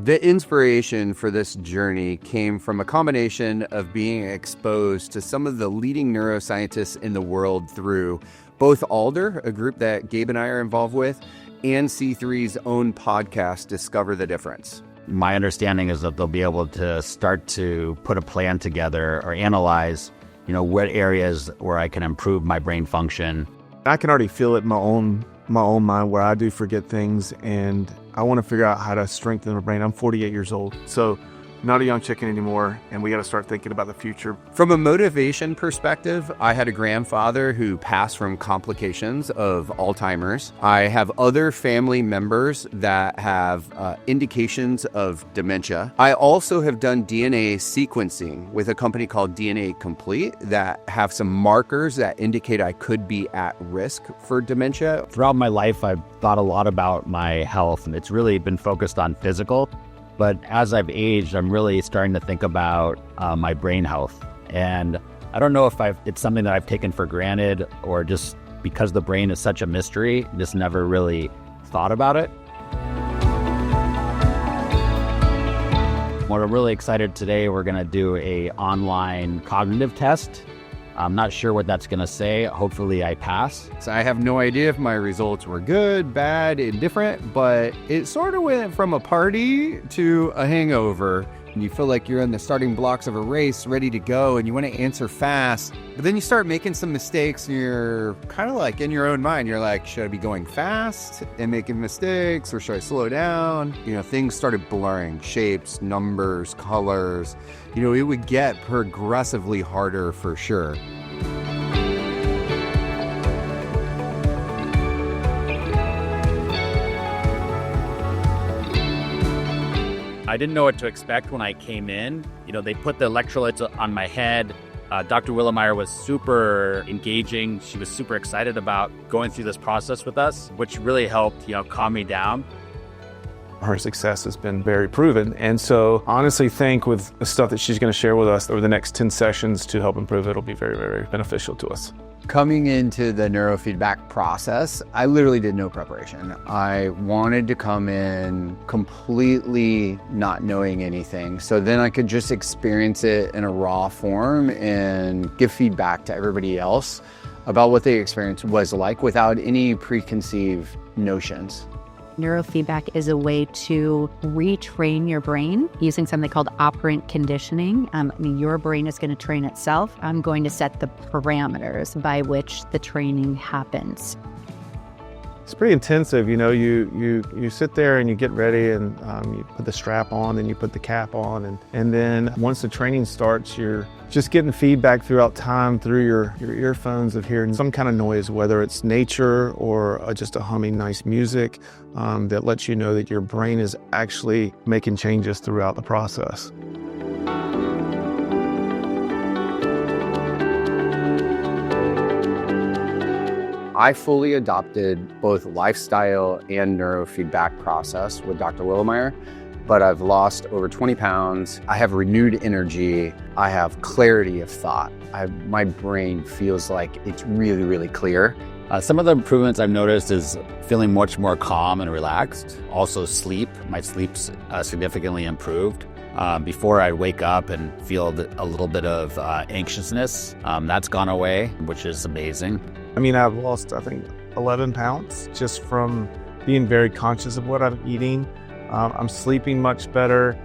The inspiration for this journey came from a combination of being exposed to some of the leading neuroscientists in the world through both Alder, a group that Gabe and I are involved with, and C3's own podcast, Discover the Difference. My understanding is that they'll be able to start to put a plan together or analyze, what areas where I can improve my brain function. I can already feel it in my own mind where I do forget things, and I want to figure out how to strengthen my brain. I'm 48 years old, so not a young chicken anymore, and we got to start thinking about the future. From a motivation perspective, I had a grandfather who passed from complications of Alzheimer's. I have other family members that have indications of dementia. I also have done DNA sequencing with a company called DNA Complete that have some markers that indicate I could be at risk for dementia. Throughout my life, I've thought a lot about my health, and it's really been focused on physical. But as I've aged, I'm really starting to think about my brain health. And I don't know if it's something that I've taken for granted or just because the brain is such a mystery, just never really thought about it. What I'm really excited today, we're gonna do a online cognitive test. I'm not sure what that's gonna say. Hopefully I pass. So I have no idea if my results were good, bad, indifferent, but it sort of went from a party to a hangover. And you feel like you're in the starting blocks of a race, ready to go, and you want to answer fast. But then you start making some mistakes, and you're kind of like in your own mind. You're like, should I be going fast and making mistakes, or should I slow down? Things started blurring, shapes, numbers, colors. It would get progressively harder for sure. I didn't know what to expect when I came in. They put the electrolytes on my head. Dr. Willemeyer was super engaging. She was super excited about going through this process with us, which really helped, calm me down. Her success has been very proven. And so honestly think with the stuff that she's going to share with us over the next 10 sessions to help improve, it'll be very, very beneficial to us. Coming into the neurofeedback process, I literally did no preparation. I wanted to come in completely not knowing anything, so then I could just experience it in a raw form and give feedback to everybody else about what the experience was like without any preconceived notions. Neurofeedback is a way to retrain your brain using something called operant conditioning. Your brain is going to train itself. I'm going to set the parameters by which the training happens. It's pretty intensive. You sit there and you get ready, and you put the strap on and you put the cap on, and then once the training starts, you're just getting feedback throughout time through your earphones of hearing some kind of noise, whether it's nature or just a humming nice music that lets you know that your brain is actually making changes throughout the process. I fully adopted both lifestyle and neurofeedback process with Dr. Willemeyer, but I've lost over 20 pounds. I have renewed energy. I have clarity of thought. My brain feels like it's really, really clear. Some of the improvements I've noticed is feeling much more calm and relaxed. Also sleep. My sleep's significantly improved. Before I wake up and feel a little bit of anxiousness, that's gone away, which is amazing. I've lost, 11 pounds just from being very conscious of what I'm eating. I'm sleeping much better.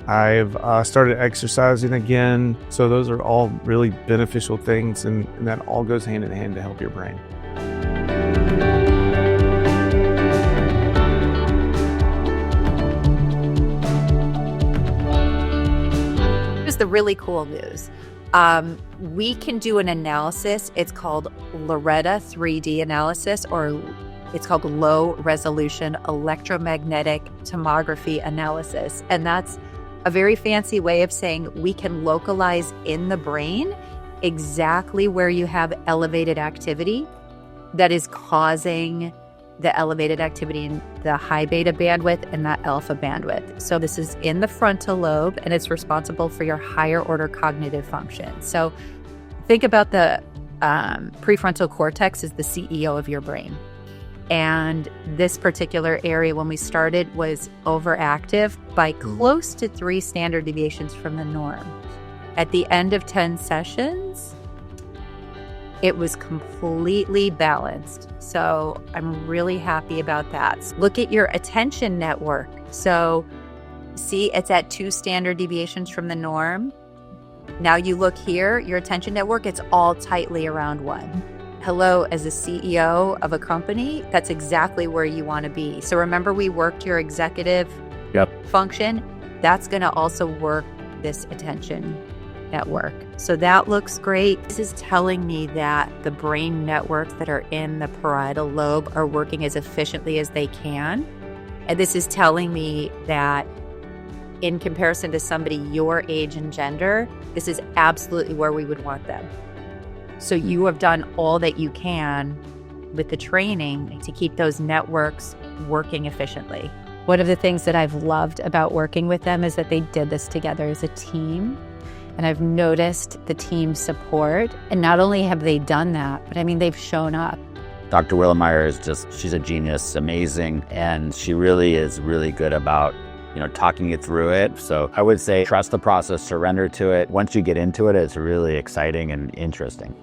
I've started exercising again. So those are all really beneficial things, and that all goes hand in hand to help your brain. Here's the really cool news. We can do an analysis. It's called Loretta 3D analysis, or it's called low resolution electromagnetic tomography analysis. And that's a very fancy way of saying we can localize in the brain exactly where you have elevated activity that is causing the elevated activity in the high beta bandwidth and that alpha bandwidth. So this is in the frontal lobe, and it's responsible for your higher order cognitive function. So think about the prefrontal cortex as the CEO of your brain. And this particular area, when we started, was overactive by close to 3 standard deviations from the norm. At the end of 10 sessions, it was completely balanced. So I'm really happy about that. Look at your attention network. So see, it's at 2 standard deviations from the norm. Now you look here, your attention network, it's all tightly around 1. Hello, as a CEO of a company, that's exactly where you want to be. So remember, we worked your executive function. That's going to also work this attention network. So that looks great. This is telling me that the brain networks that are in the parietal lobe are working as efficiently as they can. And this is telling me that in comparison to somebody your age and gender, this is absolutely where we would want them. So you have done all that you can with the training to keep those networks working efficiently. One of the things that I've loved about working with them is that they did this together as a team. And I've noticed the team support. And not only have they done that, but I mean, they've shown up. Dr. Willemeyer is she's a genius, amazing. And she really is really good about, talking you through it. So I would say trust the process, surrender to it. Once you get into it, it's really exciting and interesting.